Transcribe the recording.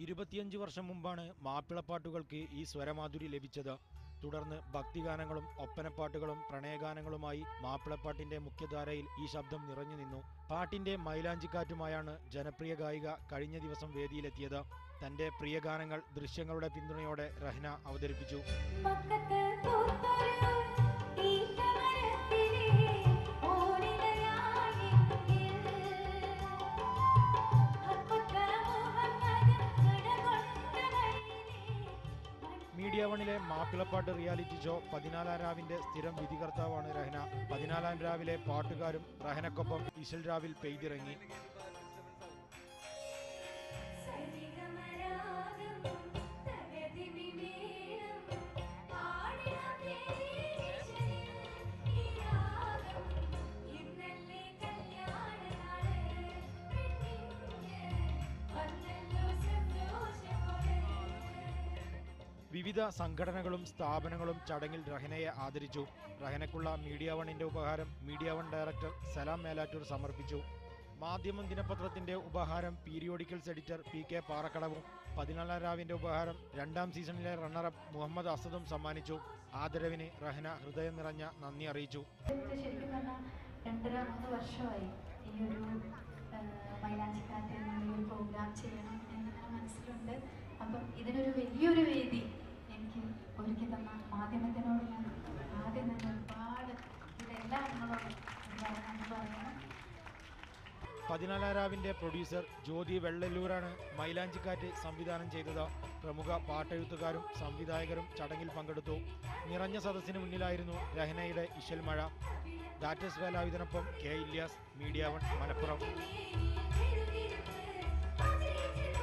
ഇരുപത്തിയഞ്ച് വർഷം മുമ്പാണ് മാപ്പിളപ്പാട്ടുകൾക്ക് ഈ സ്വരമാധുരി ലഭിച്ചത്. തുടർന്ന് ഭക്തിഗാനങ്ങളും ഒപ്പനപ്പാട്ടുകളും പ്രണയഗാനങ്ങളുമായി മാപ്പിളപ്പാട്ടിന്റെ മുഖ്യധാരയിൽ ഈ ശബ്ദം നിറഞ്ഞു നിന്നു. പാട്ടിന്റെ മൈലാഞ്ചിക്കാറ്റുമായാണ് ജനപ്രിയ ഗായിക കഴിഞ്ഞ ദിവസം വേദിയിലെത്തിയത്. തന്റെ പ്രിയ ഗാനങ്ങൾ ദൃശ്യങ്ങളുടെ പിന്തുണയോടെ റഹ്ന അവതരിപ്പിച്ചു. മീഡിയ വണിലെ മാപ്പിളപ്പാട്ട് റിയാലിറ്റി ഷോ 14 രാവിന്റെ സ്ഥിരം വിധികർത്താവാണ് റഹ്ന. 14 രാവിലെ പാട്ടുകാരും റഹ്നക്കൊപ്പം ഇശൽ രാവിൽ പെയ്തിറങ്ങി. വിവിധ സംഘടനകളും സ്ഥാപനങ്ങളും ചടങ്ങിൽ റഹ്നയെ ആദരിച്ചു. റഹ്നയ്ക്കുള്ള മീഡിയ വണിന്റെ ഉപഹാരം മീഡിയ വൺ ഡയറക്ടർ സലാം മേലാറ്റൂർ സമർപ്പിച്ചു. മാധ്യമം ദിനപത്രത്തിന്റെ ഉപഹാരം പീരിയോഡിക്കൽസ് എഡിറ്റർ PK പാറക്കടവും 14 രാവിന്റെ ഉപഹാരം 2ാം സീസണിലെ റണ്ണറപ്പ് മുഹമ്മദ് അസദും സമ്മാനിച്ചു. ആദരവിന് റഹ്ന ഹൃദയം നിറഞ്ഞ നന്ദി അറിയിച്ചു. വർഷമായി ഈ ഒരു മൈലാഞ്ചിക്കാറ്റ് പ്രോഗ്രാം ചെയ്യണം എന്നൊക്കെ മനസ്സിലുണ്ട്. അപ്പം ഇതിനൊരു വലിയൊരു വേദി എനിക്ക് ഒരുക്കി തന്ന മാധ്യമത്തിനോട് ഞാൻ ആദ്യം തന്നെ ഒരുപാട് ഇതെല്ലാം നിങ്ങളോട് പറയണം. 14 രാവിന്റെ പ്രൊഡ്യൂസർ ജ്യോതി വെള്ളല്ലൂരാണ് മൈലാഞ്ചിക്കാറ്റ് സംവിധാനം ചെയ്തത്. പ്രമുഖ പാട്ടെഴുത്തുകാരും സംവിധായകരും ചടങ്ങിൽ പങ്കെടുത്തു. നിറഞ്ഞ സദസ്സിന് മുന്നിലായിരുന്നു റഹ്നയുടെ ഇശൽ മഴ. ദാറ്റസ് വേലായുധനൊപ്പം K Ilyas, media one, Malappuram.